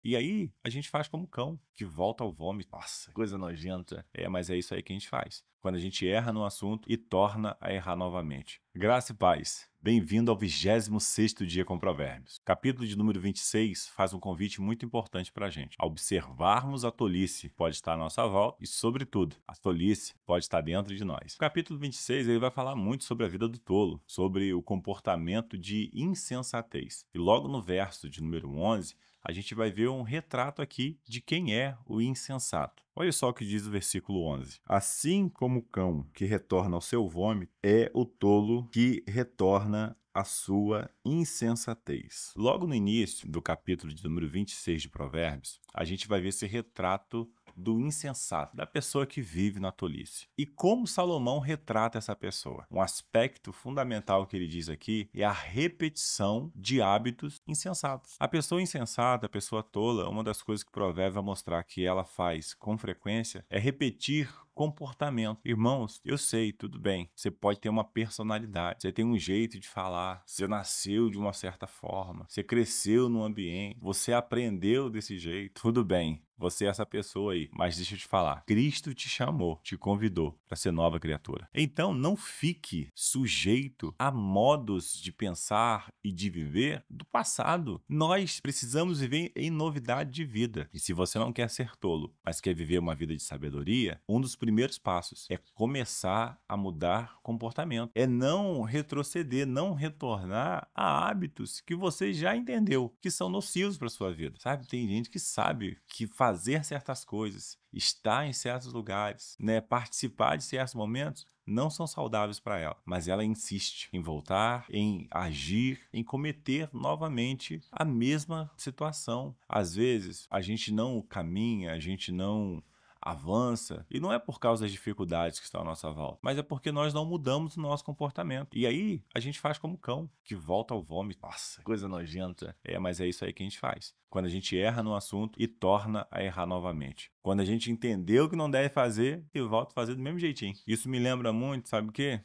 E aí, a gente faz como cão, que volta ao vômito. Nossa, coisa nojenta. Mas é isso aí que a gente faz. Quando a gente erra no assunto e torna a errar novamente. Graça e paz. Bem-vindo ao 26º dia com Provérbios. O capítulo de número 26 faz um convite muito importante para a gente. A observarmos a tolice que pode estar à nossa volta e, sobretudo, a tolice pode estar dentro de nós. O capítulo 26 ele vai falar muito sobre a vida do tolo, sobre o comportamento de insensatez. E logo no verso de número 11, a gente vai ver um retrato aqui de quem é o insensato. Olha só o que diz o versículo 11. Assim como o cão que retorna ao seu vômito, é o tolo que retorna à sua insensatez. Logo no início do capítulo de número 26 de Provérbios, a gente vai ver esse retrato do insensato, da pessoa que vive na tolice. E como Salomão retrata essa pessoa? Um aspecto fundamental que ele diz aqui é a repetição de hábitos insensatos. A pessoa insensata, a pessoa tola, uma das coisas que o provérbio vai mostrar que ela faz com frequência é repetir comportamento. Irmãos, eu sei, tudo bem, você pode ter uma personalidade, você tem um jeito de falar, você nasceu de uma certa forma, você cresceu num ambiente, você aprendeu desse jeito, tudo bem. Você é essa pessoa aí. Mas deixa eu te falar. Cristo te chamou, te convidou para ser nova criatura. Então, não fique sujeito a modos de pensar e de viver do passado. Nós precisamos viver em novidade de vida. E se você não quer ser tolo, mas quer viver uma vida de sabedoria, um dos primeiros passos é começar a mudar comportamento. É não retroceder, não retornar a hábitos que você já entendeu que são nocivos para sua vida. Sabe? Tem gente que sabe que fazer certas coisas, estar em certos lugares, né, participar de certos momentos, não são saudáveis para ela, mas ela insiste em voltar, em agir, em cometer novamente a mesma situação. Às vezes, a gente não caminha, a gente não avança, e não é por causa das dificuldades que estão à nossa volta, mas é porque nós não mudamos o nosso comportamento. E aí, a gente faz como cão, que volta ao vômito. Nossa, coisa nojenta. Mas é isso aí que a gente faz. Quando a gente erra no assunto e torna a errar novamente. Quando a gente entendeu o que não deve fazer e volta a fazer do mesmo jeitinho. Isso me lembra muito, sabe o quê?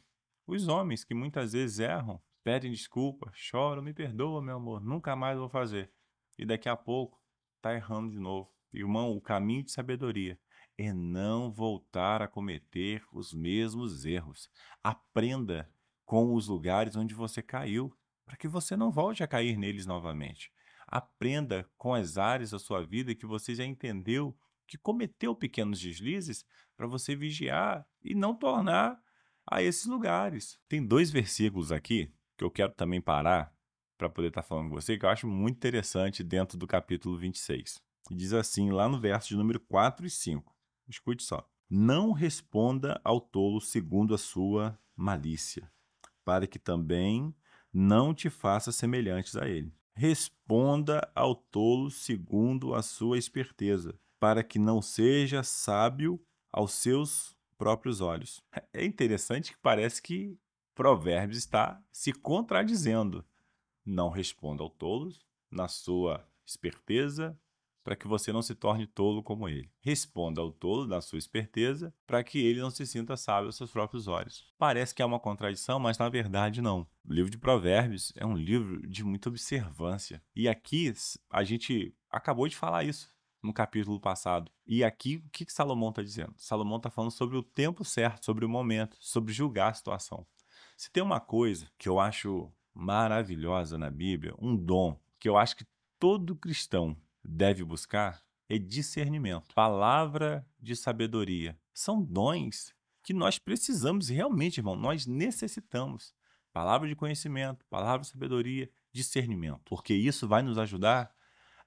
Os homens que muitas vezes erram, pedem desculpa, choram, me perdoa, meu amor, nunca mais vou fazer. E daqui a pouco, tá errando de novo. Irmão, o caminho de sabedoria é não voltar a cometer os mesmos erros. Aprenda com os lugares onde você caiu, para que você não volte a cair neles novamente. Aprenda com as áreas da sua vida que você já entendeu que cometeu pequenos deslizes para você vigiar e não tornar a esses lugares. Tem dois versículos aqui que eu quero também parar para poder estar falando com você, que eu acho muito interessante dentro do capítulo 26. E diz assim, lá no verso de número 4 e 5. Escute só. Não responda ao tolo segundo a sua malícia, para que também não te faça semelhantes a ele. Responda ao tolo segundo a sua esperteza, para que não seja sábio aos seus próprios olhos. É interessante que parece que Provérbios está se contradizendo. Não responda ao tolo na sua esperteza, para que você não se torne tolo como ele. Responda ao tolo na sua esperteza, para que ele não se sinta sábio aos seus próprios olhos. Parece que é uma contradição, mas na verdade não. O livro de Provérbios é um livro de muita observância. E aqui a gente acabou de falar isso no capítulo passado. E aqui, o que Salomão está dizendo? Salomão está falando sobre o tempo certo, sobre o momento, sobre julgar a situação. Se tem uma coisa que eu acho maravilhosa na Bíblia, um dom que eu acho que todo cristão deve buscar, é discernimento, palavra de sabedoria. São dons que nós precisamos realmente, irmão, nós necessitamos. Palavra de conhecimento, palavra de sabedoria, discernimento, porque isso vai nos ajudar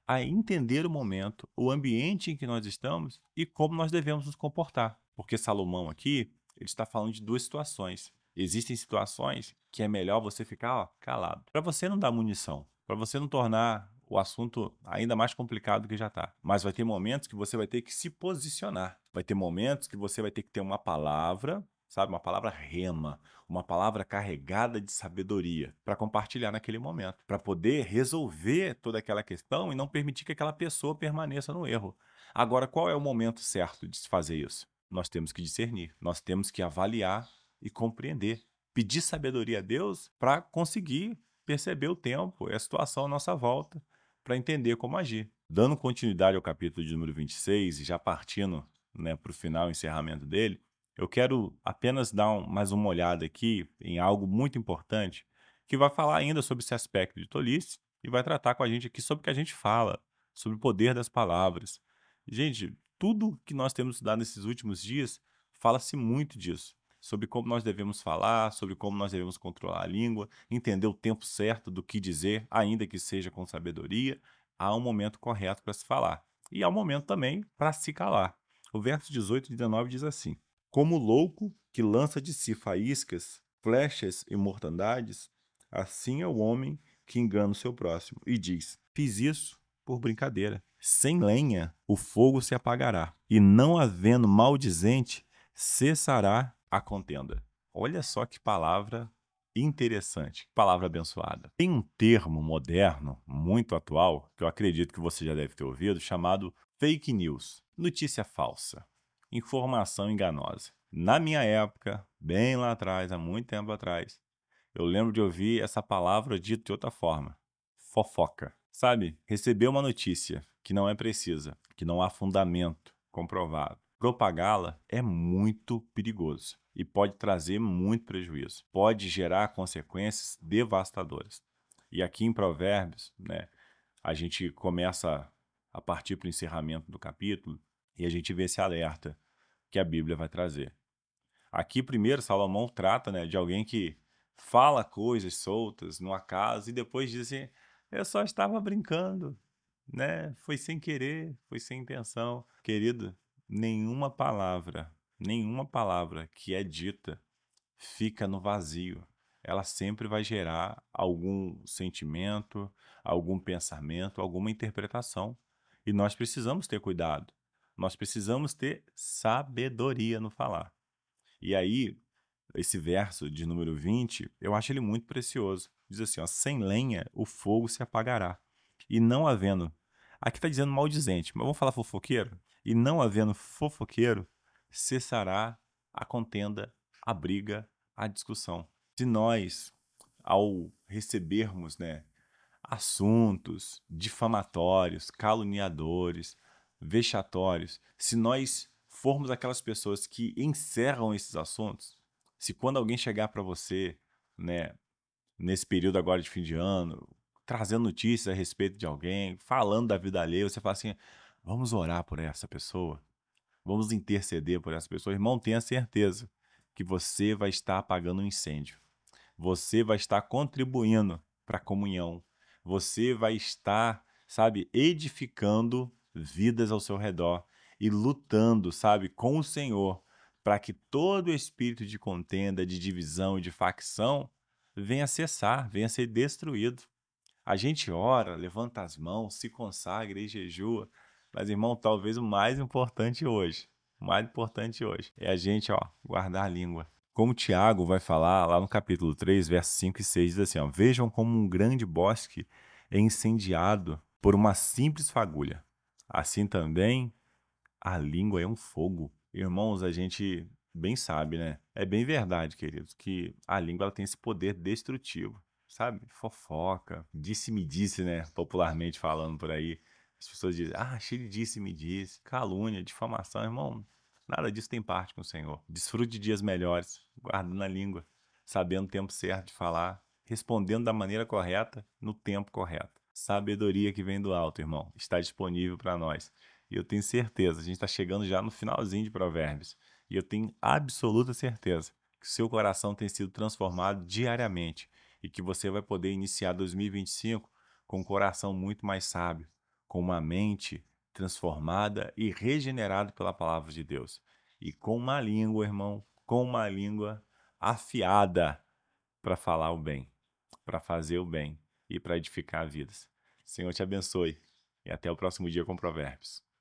a entender o momento, o ambiente em que nós estamos e como nós devemos nos comportar. Porque Salomão aqui, ele está falando de duas situações. Existem situações que é melhor você ficar calado, para você não dar munição, para você não tornar o assunto ainda mais complicado do que já está. Mas vai ter momentos que você vai ter que se posicionar. Vai ter momentos que você vai ter que ter uma palavra, sabe, uma palavra rema, uma palavra carregada de sabedoria para compartilhar naquele momento, para poder resolver toda aquela questão e não permitir que aquela pessoa permaneça no erro. Agora, qual é o momento certo de se fazer isso? Nós temos que discernir, nós temos que avaliar e compreender. Pedir sabedoria a Deus para conseguir perceber o tempo e a situação à nossa volta, para entender como agir. Dando continuidade ao capítulo de número 26 e já partindo, né, para o final, o encerramento dele, eu quero apenas dar mais uma olhada aqui em algo muito importante que vai falar ainda sobre esse aspecto de tolice e vai tratar com a gente aqui sobre o que a gente fala, sobre o poder das palavras. Gente, tudo que nós temos estudado nesses últimos dias fala-se muito disso, sobre como nós devemos falar, sobre como nós devemos controlar a língua, entender o tempo certo do que dizer, ainda que seja com sabedoria. Há um momento correto para se falar. E há um momento também para se calar. O verso 18 e 19 diz assim: Como o louco que lança de si faíscas, flechas e mortandades, assim é o homem que engana o seu próximo. E diz: Fiz isso por brincadeira. Sem lenha o fogo se apagará, e não havendo maldizente, cessará a contenda. Olha só que palavra interessante, que palavra abençoada. Tem um termo moderno, muito atual, que eu acredito que você já deve ter ouvido, chamado fake news, notícia falsa, informação enganosa. Na minha época, bem lá atrás, há muito tempo atrás, eu lembro de ouvir essa palavra dita de outra forma, fofoca. Sabe, receber uma notícia que não é precisa, que não há fundamento comprovado, propagá-la é muito perigoso e pode trazer muito prejuízo, pode gerar consequências devastadoras. E aqui em Provérbios, né, a gente começa a partir para o encerramento do capítulo e a gente vê esse alerta que a Bíblia vai trazer. Aqui, primeiro, Salomão trata, né, de alguém que fala coisas soltas no acaso e depois diz assim: eu só estava brincando, né? Foi sem querer, foi sem intenção. Querido, nenhuma palavra que é dita fica no vazio. Ela sempre vai gerar algum sentimento, algum pensamento, alguma interpretação. E nós precisamos ter cuidado. Nós precisamos ter sabedoria no falar. E aí, esse verso de número 20, eu acho ele muito precioso. Diz assim, ó, sem lenha o fogo se apagará. E não havendo, aqui está dizendo maldizente, mas vamos falar fofoqueiro? E não havendo fofoqueiro, cessará a contenda, a briga, a discussão. Se nós, ao recebermos, né, assuntos difamatórios, caluniadores, vexatórios, se nós formos aquelas pessoas que encerram esses assuntos, se quando alguém chegar para você, né, nesse período agora de fim de ano, trazendo notícias a respeito de alguém, falando da vida alheia, você fala assim: vamos orar por essa pessoa, vamos interceder por essa pessoa. Irmão, tenha certeza que você vai estar apagando um incêndio. Você vai estar contribuindo para a comunhão. Você vai estar, sabe, edificando vidas ao seu redor e lutando, sabe, com o Senhor para que todo espírito de contenda, de divisão e de facção venha cessar, venha ser destruído. A gente ora, levanta as mãos, se consagra e jejua, mas, irmão, talvez o mais importante hoje, é a gente, ó, guardar a língua. Como Tiago vai falar lá no capítulo 3, versos 5 e 6, diz assim, ó, vejam como um grande bosque é incendiado por uma simples fagulha. Assim também a língua é um fogo. Irmãos, a gente bem sabe, né? É bem verdade, queridos, que a língua ela tem esse poder destrutivo, sabe? Fofoca, disse-me-disse, né? Popularmente falando por aí. As pessoas dizem, ah, cheio de disse-me-disse, calúnia, difamação, irmão. Nada disso tem parte com o Senhor. Desfrute de dias melhores, guardando a língua, sabendo o tempo certo de falar, respondendo da maneira correta, no tempo correto. Sabedoria que vem do alto, irmão, está disponível para nós. E eu tenho certeza, a gente está chegando já no finalzinho de Provérbios. E eu tenho absoluta certeza que seu coração tem sido transformado diariamente e que você vai poder iniciar 2025 com um coração muito mais sábio, com uma mente transformada e regenerada pela palavra de Deus. E com uma língua, irmão, com uma língua afiada para falar o bem, para fazer o bem e para edificar vidas. Senhor te abençoe e até o próximo dia com Provérbios.